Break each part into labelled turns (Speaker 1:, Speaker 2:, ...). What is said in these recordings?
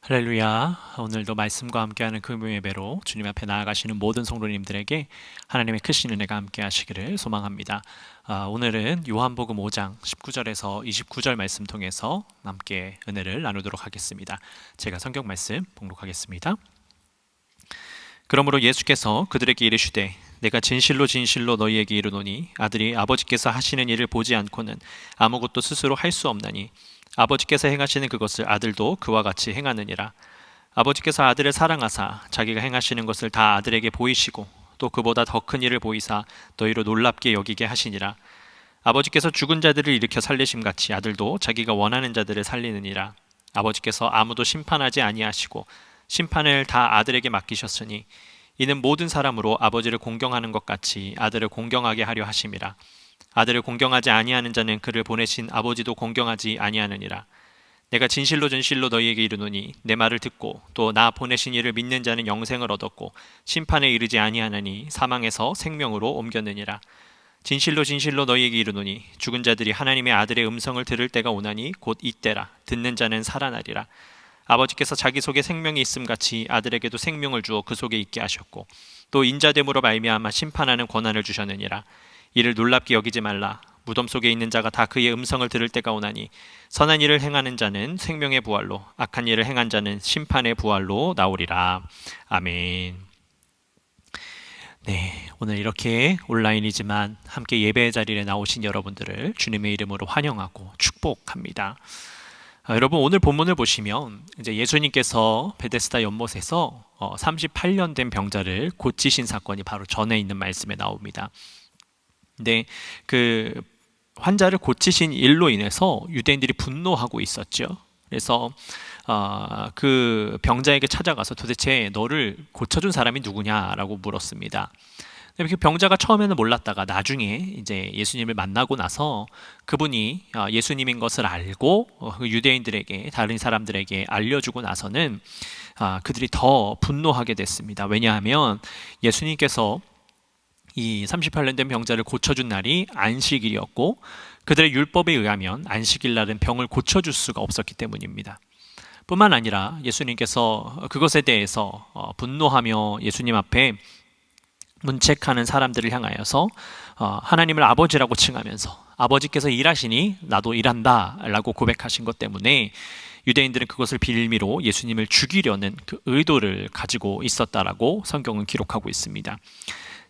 Speaker 1: 할렐루야. 오늘도 말씀과 함께하는 금요 예배로 주님 앞에 나아가시는 모든 성도님들에게 하나님의 크신 은혜가 함께 하시기를 소망합니다. 오늘은 요한복음 5장 19절에서 29절 말씀 통해서 함께 은혜를 나누도록 하겠습니다. 제가 성경 말씀 봉독하겠습니다. 그러므로 예수께서 그들에게 이르시되 내가 진실로 진실로 너희에게 이르노니 아들이 아버지께서 하시는 일을 보지 않고는 아무것도 스스로 할 수 없나니 아버지께서 행하시는 그것을 아들도 그와 같이 행하느니라. 아버지께서 아들을 사랑하사 자기가 행하시는 것을 다 아들에게 보이시고 또 그보다 더 큰 일을 보이사 너희로 놀랍게 여기게 하시니라. 아버지께서 죽은 자들을 일으켜 살리심 같이 아들도 자기가 원하는 자들을 살리느니라. 아버지께서 아무도 심판하지 아니하시고 심판을 다 아들에게 맡기셨으니 이는 모든 사람으로 아버지를 공경하는 것 같이 아들을 공경하게 하려 하심이라. 아들을 공경하지 아니하는 자는 그를 보내신 아버지도 공경하지 아니하느니라. 내가 진실로 진실로 너희에게 이르노니 내 말을 듣고 또 나 보내신 이를 믿는 자는 영생을 얻었고 심판에 이르지 아니하나니 사망에서 생명으로 옮겼느니라. 진실로 진실로 너희에게 이르노니 죽은 자들이 하나님의 아들의 음성을 들을 때가 오나니 곧 이때라. 듣는 자는 살아나리라. 아버지께서 자기 속에 생명이 있음 같이 아들에게도 생명을 주어 그 속에 있게 하셨고 또 인자됨으로 말미암아 심판하는 권한을 주셨느니라. 이를 놀랍게 여기지 말라. 무덤 속에 있는 자가 다 그의 음성을 들을 때가 오나니 선한 일을 행하는 자는 생명의 부활로 악한 일을 행한 자는 심판의 부활로 나오리라. 아멘. 네, 오늘 이렇게 온라인이지만 함께 예배의 자리에 나오신 여러분들을 주님의 이름으로 환영하고 축복합니다. 여러분, 오늘 본문을 보시면 이제 예수님께서 베데스다 연못에서 38년 된 병자를 고치신 사건이 바로 전에 있는 말씀에 나옵니다. 근데 그 환자를 고치신 일로 인해서 유대인들이 분노하고 있었죠. 그래서 그 병자에게 찾아가서 도대체 너를 고쳐준 사람이 누구냐라고 물었습니다. 그 병자가 처음에는 몰랐다가 나중에 이제 예수님을 만나고 나서 그분이 예수님인 것을 알고 유대인들에게 다른 사람들에게 알려주고 나서는 그들이 더 분노하게 됐습니다. 왜냐하면 예수님께서 이 38년 된 병자를 고쳐준 날이 안식일이었고 그들의 율법에 의하면 안식일 날은 병을 고쳐줄 수가 없었기 때문입니다. 뿐만 아니라 예수님께서 그것에 대해서 분노하며 예수님 앞에 문책하는 사람들을 향하여서 하나님을 아버지라고 칭하면서 아버지께서 일하시니 나도 일한다 라고 고백하신 것 때문에 유대인들은 그것을 빌미로 예수님을 죽이려는 그 의도를 가지고 있었다라고 성경은 기록하고 있습니다.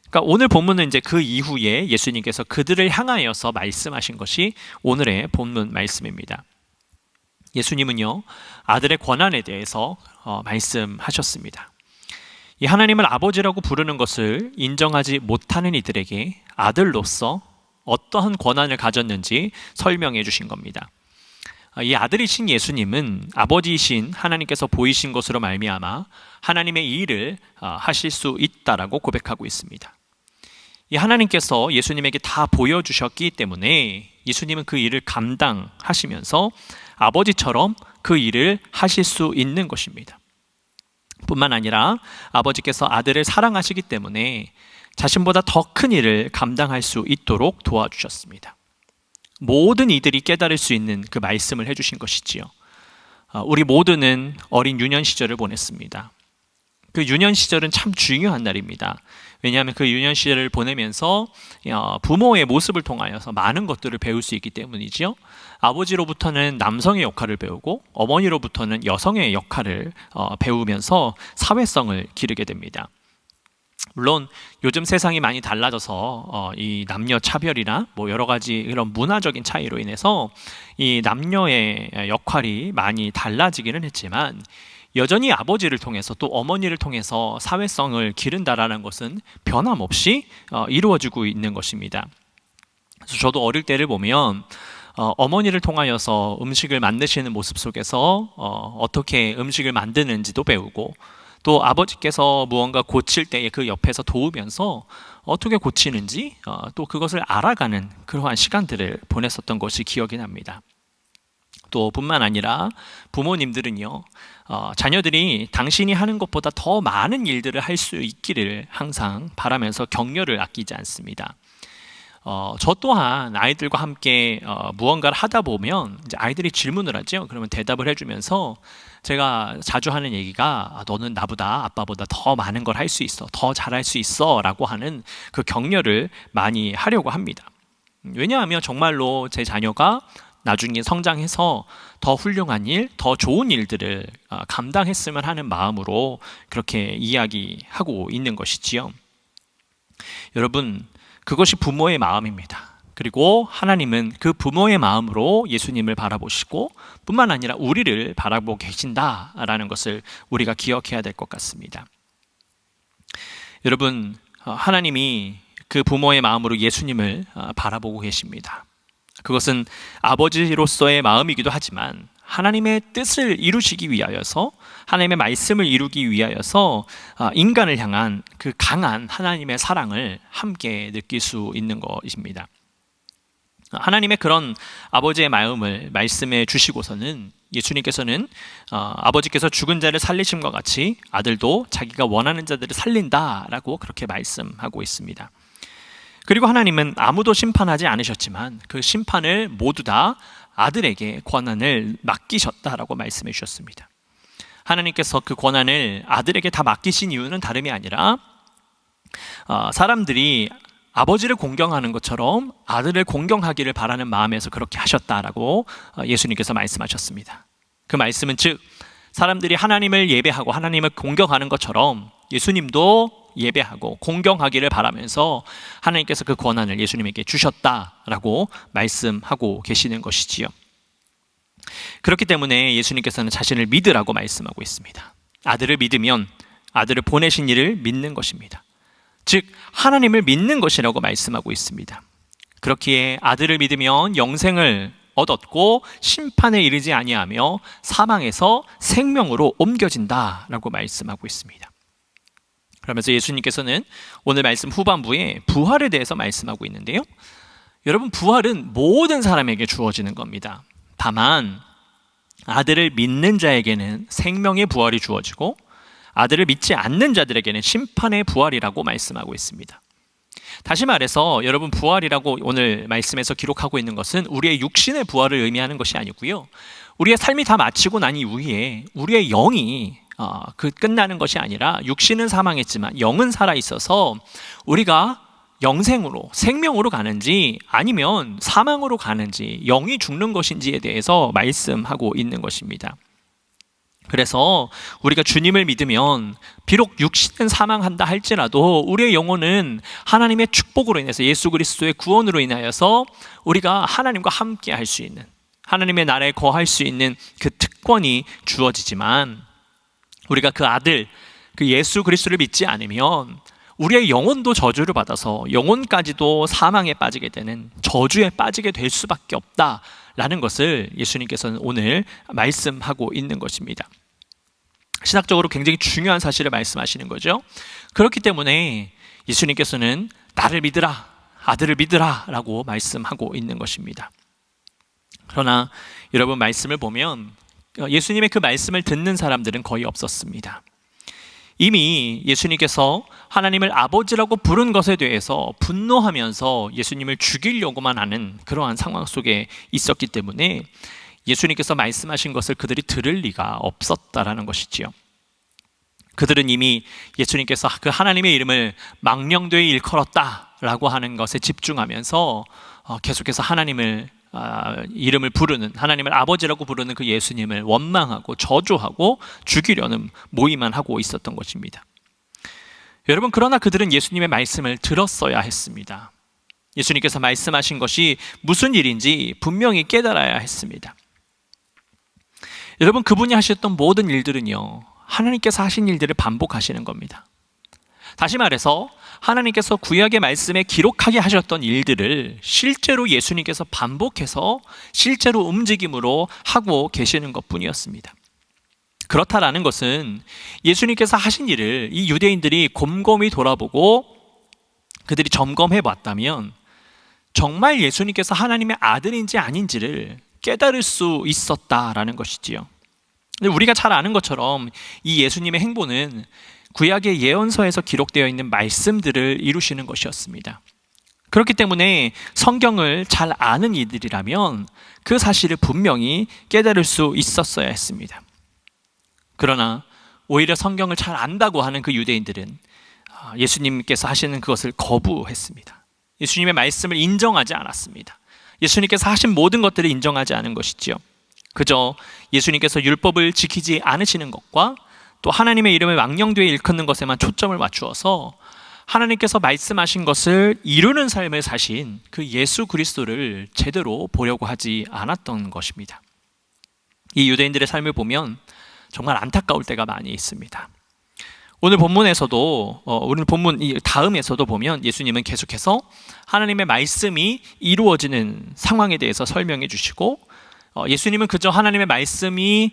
Speaker 1: 그러니까 오늘 본문은 이제 그 이후에 예수님께서 그들을 향하여서 말씀하신 것이 오늘의 본문 말씀입니다. 예수님은요, 아들의 권한에 대해서 말씀하셨습니다. 이 하나님을 아버지라고 부르는 것을 인정하지 못하는 이들에게 아들로서 어떠한 권한을 가졌는지 설명해 주신 겁니다. 이 아들이신 예수님은 아버지이신 하나님께서 보이신 것으로 말미암아 하나님의 일을 하실 수 있다라고 고백하고 있습니다. 이 하나님께서 예수님에게 다 보여주셨기 때문에 예수님은 그 일을 감당하시면서 아버지처럼 그 일을 하실 수 있는 것입니다. 뿐만 아니라 아버지께서 아들을 사랑하시기 때문에 자신보다 더 큰 일을 감당할 수 있도록 도와주셨습니다. 모든 이들이 깨달을 수 있는 그 말씀을 해주신 것이지요. 우리 모두는 어린 유년 시절을 보냈습니다. 그 유년 시절은 참 중요한 날입니다. 왜냐하면 그 유년 시절을 보내면서 부모의 모습을 통하여서 많은 것들을 배울 수 있기 때문이지요. 아버지로부터는 남성의 역할을 배우고 어머니로부터는 여성의 역할을 배우면서 사회성을 기르게 됩니다. 물론 요즘 세상이 많이 달라져서 이 남녀 차별이나 뭐 여러 가지 이런 문화적인 차이로 인해서 이 남녀의 역할이 많이 달라지기는 했지만 여전히 아버지를 통해서 또 어머니를 통해서 사회성을 기른다라는 것은 변함없이 이루어지고 있는 것입니다. 그래서 저도 어릴 때를 보면 어머니를 통하여서 음식을 만드시는 모습 속에서 어떻게 음식을 만드는지도 배우고 또 아버지께서 무언가 고칠 때에 그 옆에서 도우면서 어떻게 고치는지 또 그것을 알아가는 그러한 시간들을 보냈었던 것이 기억이 납니다. 또 뿐만 아니라 부모님들은요, 자녀들이 당신이 하는 것보다 더 많은 일들을 할 수 있기를 항상 바라면서 격려를 아끼지 않습니다. 저 또한 아이들과 함께 무언가를 하다 보면 이제 아이들이 질문을 하죠. 그러면 대답을 해주면서 제가 자주 하는 얘기가 너는 나보다 아빠보다 더 많은 걸 할 수 있어, 더 잘할 수 있어 라고 하는 그 격려를 많이 하려고 합니다. 왜냐하면 정말로 제 자녀가 나중에 성장해서 더 훌륭한 일, 더 좋은 일들을 감당했으면 하는 마음으로 그렇게 이야기하고 있는 것이지요. 여러분, 그것이 부모의 마음입니다. 그리고 하나님은 그 부모의 마음으로 예수님을 바라보시고 뿐만 아니라 우리를 바라보고 계신다라는 것을 우리가 기억해야 될 것 같습니다. 여러분, 하나님이 그 부모의 마음으로 예수님을 바라보고 계십니다. 그것은 아버지로서의 마음이기도 하지만 하나님의 뜻을 이루시기 위하여서, 하나님의 말씀을 이루기 위하여서 인간을 향한 그 강한 하나님의 사랑을 함께 느낄 수 있는 것입니다. 하나님의 그런 아버지의 마음을 말씀해 주시고서는 예수님께서는 아버지께서 죽은 자를 살리심과 같이 아들도 자기가 원하는 자들을 살린다라고 그렇게 말씀하고 있습니다. 그리고 하나님은 아무도 심판하지 않으셨지만 그 심판을 모두 다 아들에게 권한을 맡기셨다라고 말씀해 주셨습니다. 하나님께서 그 권한을 아들에게 다 맡기신 이유는 다름이 아니라 사람들이 아버지를 공경하는 것처럼 아들을 공경하기를 바라는 마음에서 그렇게 하셨다라고 예수님께서 말씀하셨습니다. 그 말씀은 즉 사람들이 하나님을 예배하고 하나님을 공경하는 것처럼 예수님도 예배하고 공경하기를 바라면서 하나님께서 그 권한을 예수님에게 주셨다라고 말씀하고 계시는 것이지요. 그렇기 때문에 예수님께서는 자신을 믿으라고 말씀하고 있습니다. 아들을 믿으면 아들을 보내신 이를 믿는 것입니다. 즉 하나님을 믿는 것이라고 말씀하고 있습니다. 그렇기에 아들을 믿으면 영생을 얻었고 심판에 이르지 아니하며 사망에서 생명으로 옮겨진다라고 말씀하고 있습니다. 그러면서 예수님께서는 오늘 말씀 후반부에 부활에 대해서 말씀하고 있는데요. 여러분, 부활은 모든 사람에게 주어지는 겁니다. 다만 아들을 믿는 자에게는 생명의 부활이 주어지고 아들을 믿지 않는 자들에게는 심판의 부활이라고 말씀하고 있습니다. 다시 말해서 여러분, 부활이라고 오늘 말씀에서 기록하고 있는 것은 우리의 육신의 부활을 의미하는 것이 아니고요, 우리의 삶이 다 마치고 난 이후에 우리의 영이 끝나는 것이 아니라 육신은 사망했지만 영은 살아있어서 우리가 영생으로, 생명으로 가는지 아니면 사망으로 가는지, 영이 죽는 것인지에 대해서 말씀하고 있는 것입니다. 그래서 우리가 주님을 믿으면 비록 육신은 사망한다 할지라도 우리의 영혼은 하나님의 축복으로 인해서, 예수 그리스도의 구원으로 인하여서 우리가 하나님과 함께 할 수 있는, 하나님의 나라에 거할 수 있는 그 특권이 주어지지만 우리가 그 아들, 그 예수 그리스도를 믿지 않으면 우리의 영혼도 저주를 받아서 영혼까지도 사망에 빠지게 되는, 저주에 빠지게 될 수밖에 없다라는 것을 예수님께서는 오늘 말씀하고 있는 것입니다. 신학적으로 굉장히 중요한 사실을 말씀하시는 거죠. 그렇기 때문에 예수님께서는 나를 믿으라, 아들을 믿으라 라고 말씀하고 있는 것입니다. 그러나 여러분, 말씀을 보면 예수님의 그 말씀을 듣는 사람들은 거의 없었습니다. 이미 예수님께서 하나님을 아버지라고 부른 것에 대해서 분노하면서 예수님을 죽이려고만 하는 그러한 상황 속에 있었기 때문에 예수님께서 말씀하신 것을 그들이 들을 리가 없었다라는 것이지요. 그들은 이미 예수님께서 그 하나님의 이름을 망령되이 일컬었다라고 하는 것에 집중하면서 계속해서 하나님을 이름을 부르는, 하나님을 아버지라고 부르는 그 예수님을 원망하고 저주하고 죽이려는 모의만 하고 있었던 것입니다. 여러분, 그러나 그들은 예수님의 말씀을 들었어야 했습니다. 예수님께서 말씀하신 것이 무슨 일인지 분명히 깨달아야 했습니다. 여러분, 그분이 하셨던 모든 일들은요, 하나님께서 하신 일들을 반복하시는 겁니다. 다시 말해서 하나님께서 구약의 말씀에 기록하게 하셨던 일들을 실제로 예수님께서 반복해서 실제로 움직임으로 하고 계시는 것뿐이었습니다. 그렇다라는 것은 예수님께서 하신 일을 이 유대인들이 곰곰이 돌아보고 그들이 점검해 봤다면 정말 예수님께서 하나님의 아들인지 아닌지를 깨달을 수 있었다라는 것이지요. 근데 우리가 잘 아는 것처럼 이 예수님의 행보는 구약의 예언서에서 기록되어 있는 말씀들을 이루시는 것이었습니다. 그렇기 때문에 성경을 잘 아는 이들이라면 그 사실을 분명히 깨달을 수 있었어야 했습니다. 그러나 오히려 성경을 잘 안다고 하는 그 유대인들은 예수님께서 하시는 그것을 거부했습니다. 예수님의 말씀을 인정하지 않았습니다. 예수님께서 하신 모든 것들을 인정하지 않은 것이지요. 그저 예수님께서 율법을 지키지 않으시는 것과 또 하나님의 이름을 망령되이 일컫는 것에만 초점을 맞추어서 하나님께서 말씀하신 것을 이루는 삶을 사신 그 예수 그리스도를 제대로 보려고 하지 않았던 것입니다. 이 유대인들의 삶을 보면 정말 안타까울 때가 많이 있습니다. 오늘 본문에서도 오늘 본문 이 다음에서도 보면 예수님은 계속해서 하나님의 말씀이 이루어지는 상황에 대해서 설명해 주시고 예수님은 그저 하나님의 말씀이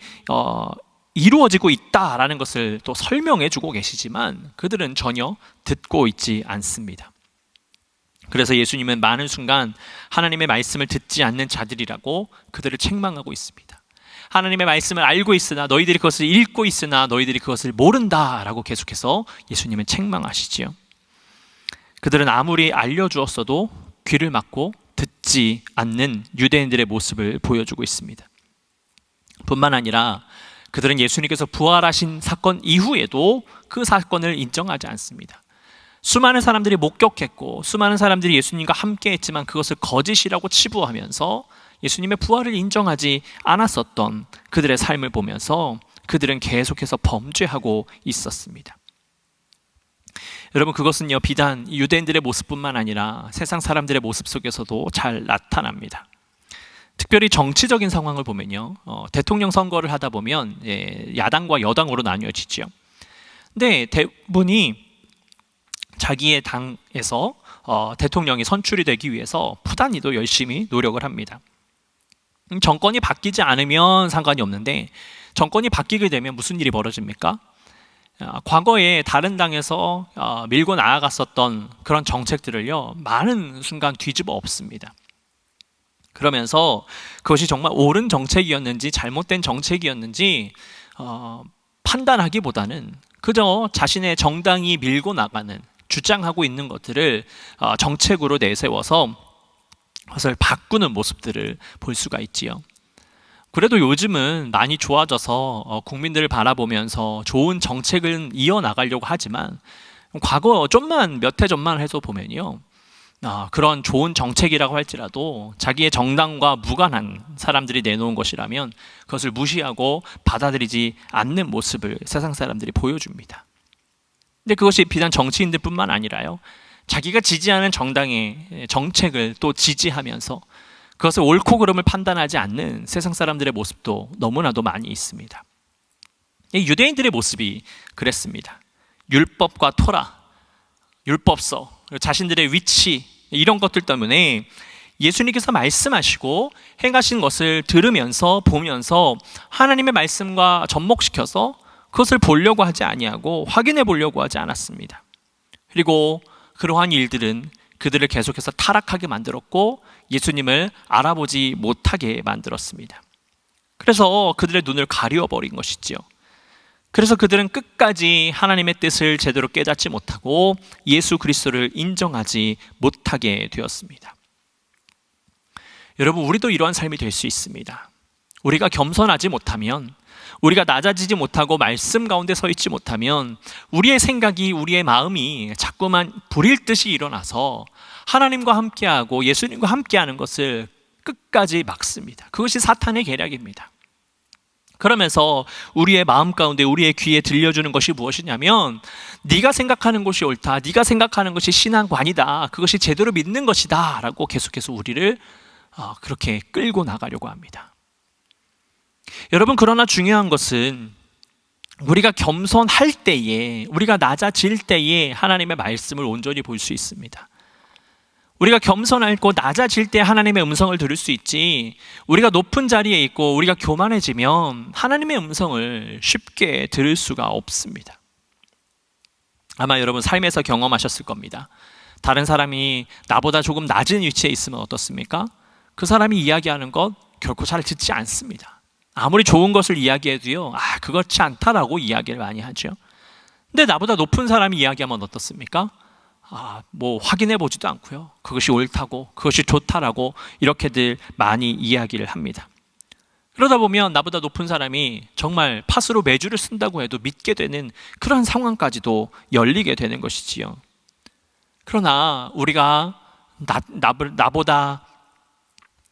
Speaker 1: 이루어지고 있다라는 것을 또 설명해 주고 계시지만 그들은 전혀 듣고 있지 않습니다. 그래서 예수님은 많은 순간 하나님의 말씀을 듣지 않는 자들이라고 그들을 책망하고 있습니다. 하나님의 말씀을 알고 있으나 너희들이 그것을 읽고 있으나 너희들이 그것을 모른다라고 계속해서 예수님은 책망하시지요. 그들은 아무리 알려주었어도 귀를 막고 듣지 않는 유대인들의 모습을 보여주고 있습니다. 뿐만 아니라 그들은 예수님께서 부활하신 사건 이후에도 그 사건을 인정하지 않습니다. 수많은 사람들이 목격했고 수많은 사람들이 예수님과 함께 했지만 그것을 거짓이라고 치부하면서 예수님의 부활을 인정하지 않았었던 그들의 삶을 보면서 그들은 계속해서 범죄하고 있었습니다. 여러분, 그것은요 비단 유대인들의 모습뿐만 아니라 세상 사람들의 모습 속에서도 잘 나타납니다. 특별히 정치적인 상황을 보면요, 대통령 선거를 하다 보면 야당과 여당으로 나뉘어지죠. 근데 대부분이 자기의 당에서 대통령이 선출이 되기 위해서 부단히도 열심히 노력을 합니다. 정권이 바뀌지 않으면 상관이 없는데 정권이 바뀌게 되면 무슨 일이 벌어집니까? 과거에 다른 당에서 밀고 나아갔었던 그런 정책들을요 많은 순간 뒤집어 엎습니다. 그러면서 그것이 정말 옳은 정책이었는지 잘못된 정책이었는지 판단하기보다는 그저 자신의 정당이 밀고 나가는 주장하고 있는 것들을 정책으로 내세워서 그것을 바꾸는 모습들을 볼 수가 있지요. 그래도 요즘은 많이 좋아져서 국민들을 바라보면서 좋은 정책을 이어나가려고 하지만 과거 좀만 몇 해 전만 해서 보면요, 그런 좋은 정책이라고 할지라도 자기의 정당과 무관한 사람들이 내놓은 것이라면 그것을 무시하고 받아들이지 않는 모습을 세상 사람들이 보여줍니다. 근데 그것이 비단 정치인들 뿐만 아니라요, 자기가 지지하는 정당의 정책을 또 지지하면서 그것을 옳고 그름을 판단하지 않는 세상 사람들의 모습도 너무나도 많이 있습니다. 유대인들의 모습이 그랬습니다. 율법과 토라, 율법서, 자신들의 위치, 이런 것들 때문에 예수님께서 말씀하시고 행하신 것을 들으면서 보면서 하나님의 말씀과 접목시켜서 그것을 보려고 하지 아니하고 확인해 보려고 하지 않았습니다. 그리고 그러한 일들은 그들을 계속해서 타락하게 만들었고 예수님을 알아보지 못하게 만들었습니다. 그래서 그들의 눈을 가리워버린 것이지요. 그래서 그들은 끝까지 하나님의 뜻을 제대로 깨닫지 못하고 예수 그리스도를 인정하지 못하게 되었습니다. 여러분, 우리도 이러한 삶이 될 수 있습니다. 우리가 겸손하지 못하면, 우리가 낮아지지 못하고 말씀 가운데 서 있지 못하면 우리의 생각이, 우리의 마음이 자꾸만 불일 듯이 일어나서 하나님과 함께하고 예수님과 함께하는 것을 끝까지 막습니다. 그것이 사탄의 계략입니다. 그러면서 우리의 마음 가운데, 우리의 귀에 들려주는 것이 무엇이냐면, 네가 생각하는 것이 옳다, 네가 생각하는 것이 신앙관이다, 그것이 제대로 믿는 것이다 라고 계속해서 우리를 그렇게 끌고 나가려고 합니다. 여러분, 그러나 중요한 것은 우리가 겸손할 때에, 우리가 낮아질 때에 하나님의 말씀을 온전히 볼 수 있습니다. 우리가 겸손하고 낮아질 때 하나님의 음성을 들을 수 있지, 우리가 높은 자리에 있고 우리가 교만해지면 하나님의 음성을 쉽게 들을 수가 없습니다. 아마 여러분 삶에서 경험하셨을 겁니다. 다른 사람이 나보다 조금 낮은 위치에 있으면 어떻습니까? 그 사람이 이야기하는 것 결코 잘 듣지 않습니다. 아무리 좋은 것을 이야기해도요, 그렇지 않다라고 이야기를 많이 하죠. 근데 나보다 높은 사람이 이야기하면 어떻습니까? 뭐 확인해 보지도 않고요. 그것이 옳다고, 그것이 좋다라고 이렇게들 많이 이야기를 합니다. 그러다 보면 나보다 높은 사람이 정말 팥으로 매주를 쓴다고 해도 믿게 되는 그런 상황까지도 열리게 되는 것이지요. 그러나 우리가 나보다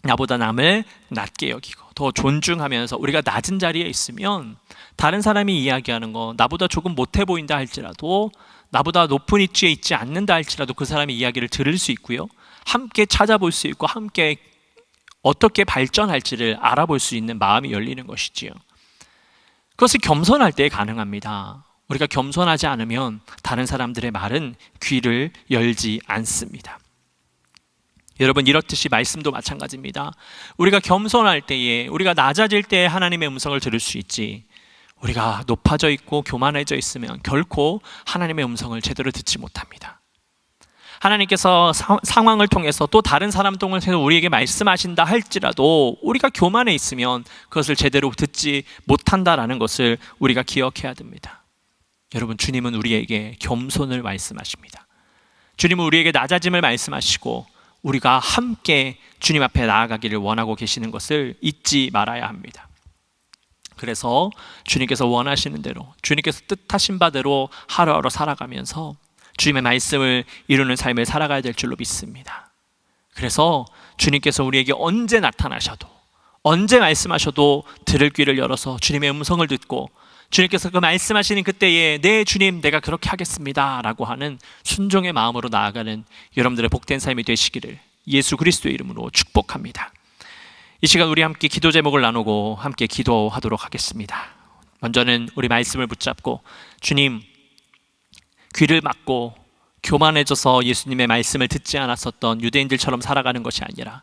Speaker 1: 남을 낮게 여기고 더 존중하면서 우리가 낮은 자리에 있으면 다른 사람이 이야기하는 거 나보다 조금 못해 보인다 할지라도, 나보다 높은 위치에 있지 않는다 할지라도 그 사람의 이야기를 들을 수 있고요, 함께 찾아볼 수 있고 함께 어떻게 발전할지를 알아볼 수 있는 마음이 열리는 것이지요. 그것이 겸손할 때 가능합니다. 우리가 겸손하지 않으면 다른 사람들의 말은 귀를 열지 않습니다. 여러분, 이렇듯이 말씀도 마찬가지입니다. 우리가 겸손할 때에, 우리가 낮아질 때에 하나님의 음성을 들을 수 있지, 우리가 높아져 있고 교만해져 있으면 결코 하나님의 음성을 제대로 듣지 못합니다. 하나님께서 상황을 통해서 또 다른 사람 통해서 우리에게 말씀하신다 할지라도 우리가 교만해 있으면 그것을 제대로 듣지 못한다라는 것을 우리가 기억해야 됩니다. 여러분, 주님은 우리에게 겸손을 말씀하십니다. 주님은 우리에게 낮아짐을 말씀하시고 우리가 함께 주님 앞에 나아가기를 원하고 계시는 것을 잊지 말아야 합니다. 그래서 주님께서 원하시는 대로, 주님께서 뜻하신 바대로 하루하루 살아가면서 주님의 말씀을 이루는 삶을 살아가야 될 줄로 믿습니다. 그래서 주님께서 우리에게 언제 나타나셔도, 언제 말씀하셔도 들을 귀를 열어서 주님의 음성을 듣고 주님께서 그 말씀하시는 그때에 네 주님, 내가 그렇게 하겠습니다 라고 하는 순종의 마음으로 나아가는 여러분들의 복된 삶이 되시기를 예수 그리스도의 이름으로 축복합니다. 이 시간 우리 함께 기도 제목을 나누고 함께 기도하도록 하겠습니다. 먼저는 우리 말씀을 붙잡고, 주님, 귀를 막고 교만해져서 예수님의 말씀을 듣지 않았었던 유대인들처럼 살아가는 것이 아니라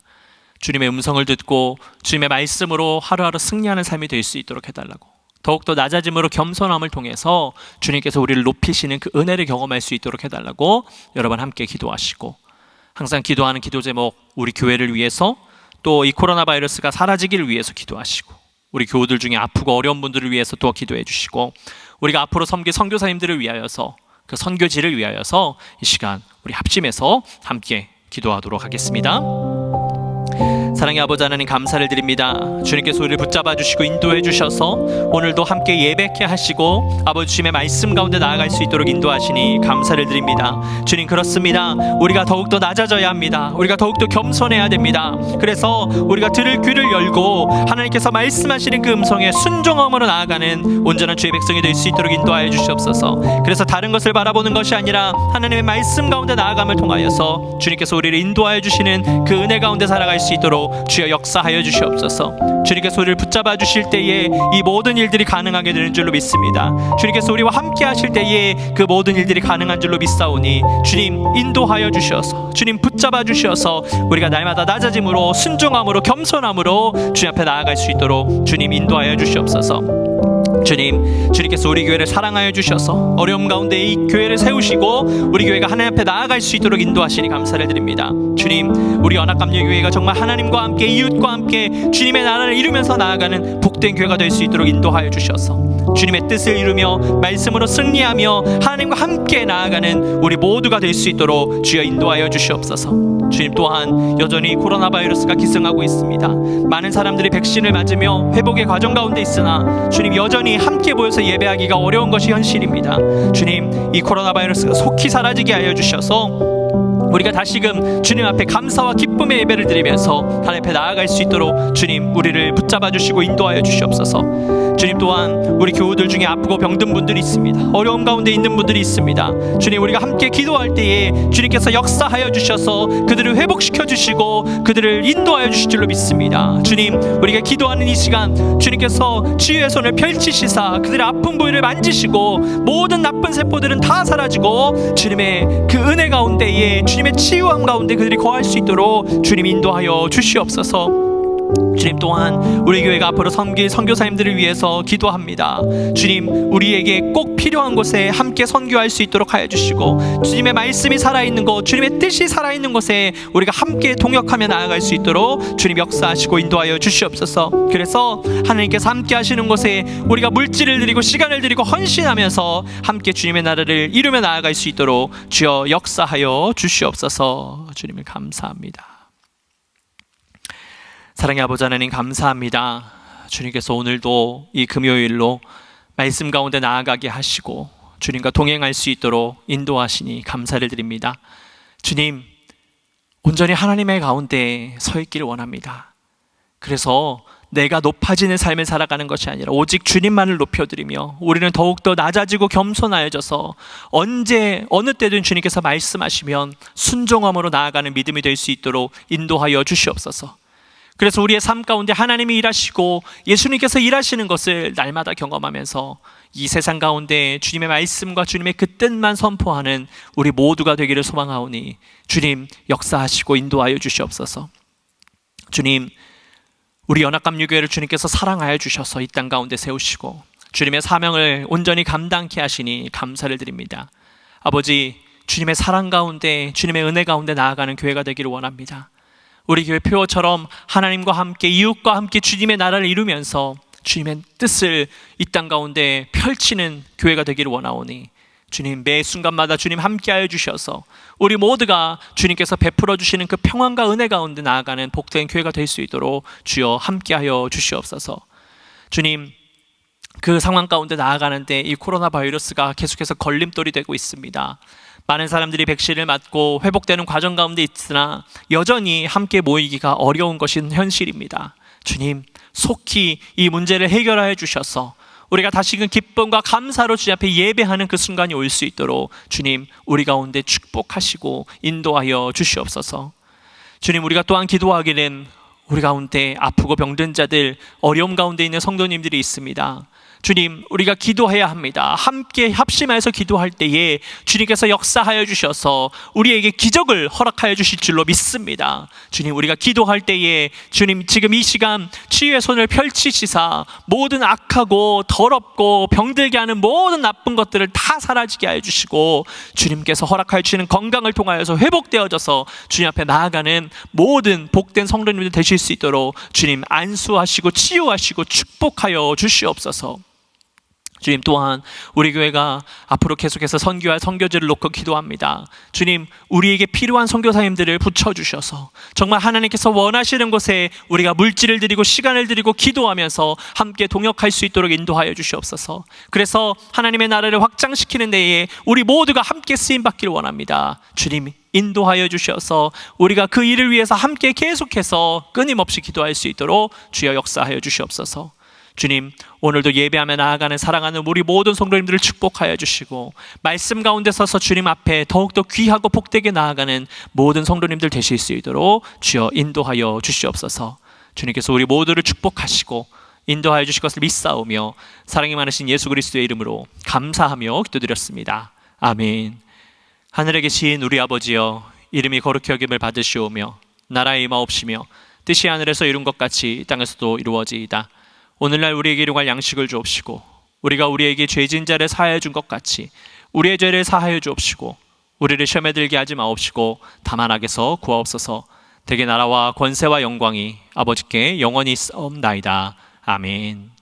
Speaker 1: 주님의 음성을 듣고 주님의 말씀으로 하루하루 승리하는 삶이 될 수 있도록 해달라고, 더욱더 낮아짐으로 겸손함을 통해서 주님께서 우리를 높이시는 그 은혜를 경험할 수 있도록 해달라고 여러분 함께 기도하시고, 항상 기도하는 기도 제목, 우리 교회를 위해서, 또 이 코로나 바이러스가 사라지기를 위해서 기도하시고, 우리 교우들 중에 아프고 어려운 분들을 위해서 또 기도해 주시고, 우리가 앞으로 섬길 선교사님들을 위하여서, 그 선교지를 위하여서 이 시간 우리 합심해서 함께 기도하도록 하겠습니다. 사랑의 아버지 하나님, 감사를 드립니다. 주님께서 우리를 붙잡아 주시고 인도해 주셔서 오늘도 함께 예배케 하시고 아버지 주님의 말씀 가운데 나아갈 수 있도록 인도하시니 감사를 드립니다. 주님, 그렇습니다. 우리가 더욱더 낮아져야 합니다. 우리가 더욱더 겸손해야 됩니다. 그래서 우리가 들을 귀를 열고 하나님께서 말씀하시는 그 음성에 순종함으로 나아가는 온전한 주의 백성이 될 수 있도록 인도하여 주시옵소서. 그래서 다른 것을 바라보는 것이 아니라 하나님의 말씀 가운데 나아감을 통하여서 주님께서 우리를 인도하여 주시는 그 은혜 가운데 살아갈 수 있도록 주여 역사하여 주시옵소서. 주님께서 우리를 붙잡아 주실 때에 이 모든 일들이 가능하게 되는 줄로 믿습니다. 주님께서 우리와 함께 하실 때에 그 모든 일들이 가능한 줄로 믿사오니 주님 인도하여 주셔서, 주님 붙잡아 주셔서 우리가 날마다 낮아짐으로 순종함으로 겸손함으로 주님 앞에 나아갈 수 있도록 주님 인도하여 주시옵소서. 주님께서 우리 교회를 사랑하여 주셔서 어려움 가운데 이 교회를 세우시고 우리 교회가 하나님 앞에 나아갈 수 있도록 인도하시니 감사를 드립니다. 주님, 우리 연합감리교회가 정말 하나님과 함께 이웃과 함께 주님의 나라를 이루면서 나아가는 복된 교회가 될 수 있도록 인도하여 주셔서 주님의 뜻을 이루며 말씀으로 승리하며 하나님과 함께 나아가는 우리 모두가 될 수 있도록 주여 인도하여 주시옵소서. 주님, 또한 여전히 코로나 바이러스가 기승하고 있습니다. 많은 사람들이 백신을 맞으며 회복의 과정 가운데 있으나 주님, 여전히 함께 모여서 예배하기가 어려운 것이 현실입니다. 주님, 이 코로나 바이러스가 속히 사라지게 하여 주셔서 우리가 다시금 주님 앞에 감사와 기쁨의 예배를 드리면서 하나님 앞에 나아갈 수 있도록 주님, 우리를 붙잡아 주시고 인도하여 주시옵소서. 주님, 또한 우리 교우들 중에 아프고 병든 분들이 있습니다. 어려움 가운데 있는 분들이 있습니다. 주님, 우리가 함께 기도할 때에 주님께서 역사하여 주셔서 그들을 회복시켜 주시고 그들을 인도하여 주실 줄로 믿습니다. 주님, 우리가 기도하는 이 시간 주님께서 치유의 손을 펼치시사 그들의 아픈 부위를 만지시고 모든 나쁜 세포들은 다 사라지고 주님의 그 은혜 가운데에, 주님의 치유함 가운데 그들이 거할 수 있도록 주님 인도하여 주시옵소서. 주님, 또한 우리 교회가 앞으로 섬길 선교사님들을 위해서 기도합니다. 주님, 우리에게 꼭 필요한 곳에 함께 선교할 수 있도록 하여 주시고, 주님의 말씀이 살아있는 곳, 주님의 뜻이 살아있는 곳에 우리가 함께 동역하며 나아갈 수 있도록 주님 역사하시고 인도하여 주시옵소서. 그래서 하나님께서 함께 하시는 곳에 우리가 물질을 드리고 시간을 드리고 헌신하면서 함께 주님의 나라를 이루며 나아갈 수 있도록 주여 역사하여 주시옵소서. 주님을 감사합니다. 사랑의 아버지 하나님, 감사합니다. 주님께서 오늘도 이 금요일로 말씀 가운데 나아가게 하시고 주님과 동행할 수 있도록 인도하시니 감사를 드립니다. 주님, 온전히 하나님의 가운데 서 있기를 원합니다. 그래서 내가 높아지는 삶을 살아가는 것이 아니라 오직 주님만을 높여드리며 우리는 더욱더 낮아지고 겸손하여져서 언제 어느 때든 주님께서 말씀하시면 순종함으로 나아가는 믿음이 될 수 있도록 인도하여 주시옵소서. 그래서 우리의 삶 가운데 하나님이 일하시고 예수님께서 일하시는 것을 날마다 경험하면서 이 세상 가운데 주님의 말씀과 주님의 그 뜻만 선포하는 우리 모두가 되기를 소망하오니 주님 역사하시고 인도하여 주시옵소서. 주님, 우리 연합감리교회를 주님께서 사랑하여 주셔서 이 땅 가운데 세우시고 주님의 사명을 온전히 감당케 하시니 감사를 드립니다. 아버지, 주님의 사랑 가운데 주님의 은혜 가운데 나아가는 교회가 되기를 원합니다. 우리 교회 표어처럼 하나님과 함께 이웃과 함께 주님의 나라를 이루면서 주님의 뜻을 이 땅 가운데 펼치는 교회가 되기를 원하오니 주님, 매 순간마다 주님 함께하여 주셔서 우리 모두가 주님께서 베풀어 주시는 그 평안과 은혜 가운데 나아가는 복된 교회가 될 수 있도록 주여 함께하여 주시옵소서. 주님, 그 상황 가운데 나아가는데 이 코로나 바이러스가 계속해서 걸림돌이 되고 있습니다. 많은 사람들이 백신을 맞고 회복되는 과정 가운데 있으나 여전히 함께 모이기가 어려운 것이 현실입니다. 주님, 속히 이 문제를 해결하여 주셔서 우리가 다시금 기쁨과 감사로 주님 앞에 예배하는 그 순간이 올 수 있도록 주님, 우리 가운데 축복하시고 인도하여 주시옵소서. 주님, 우리가 또한 기도하기는 우리 가운데 아프고 병든 자들, 어려움 가운데 있는 성도님들이 있습니다. 주님, 우리가 기도해야 합니다. 함께 합심해서 기도할 때에 주님께서 역사하여 주셔서 우리에게 기적을 허락하여 주실 줄로 믿습니다. 주님, 우리가 기도할 때에 주님 지금 이 시간 치유의 손을 펼치시사 모든 악하고 더럽고 병들게 하는 모든 나쁜 것들을 다 사라지게 하여 주시고 주님께서 허락하여 주시는 건강을 통하여서 회복되어져서 주님 앞에 나아가는 모든 복된 성도님들 되실 수 있도록 주님 안수하시고 치유하시고 축복하여 주시옵소서. 주님, 또한 우리 교회가 앞으로 계속해서 선교할 선교지를 놓고 기도합니다. 주님, 우리에게 필요한 선교사님들을 붙여주셔서 정말 하나님께서 원하시는 곳에 우리가 물질을 드리고 시간을 드리고 기도하면서 함께 동역할 수 있도록 인도하여 주시옵소서. 그래서 하나님의 나라를 확장시키는 데에 우리 모두가 함께 쓰임받기를 원합니다. 주님, 인도하여 주셔서 우리가 그 일을 위해서 함께 계속해서 끊임없이 기도할 수 있도록 주여 역사하여 주시옵소서. 주님, 오늘도 예배하며 나아가는 사랑하는 우리 모든 성도님들을 축복하여 주시고 말씀 가운데 서서 주님 앞에 더욱더 귀하고 복되게 나아가는 모든 성도님들 되실 수 있도록 주여 인도하여 주시옵소서. 주님께서 우리 모두를 축복하시고 인도하여 주실 것을 믿사오며 사랑이 많으신 예수 그리스도의 이름으로 감사하며 기도드렸습니다. 아멘. 하늘에 계신 우리 아버지여, 이름이 거룩히 여김을 받으시오며 나라의 임하옵시며 뜻이 하늘에서 이룬 것 같이 땅에서도 이루어지이다. 오늘날 우리에게 일용할 양식을 주옵시고 우리가 우리에게 죄진 자를 사하여 준 것 같이 우리의 죄를 사하여 주옵시고 우리를 시험에 들게 하지 마옵시고 다만 악에서 구하옵소서. 대개 나라와 권세와 영광이 아버지께 영원히 있사옵나이다. 아멘.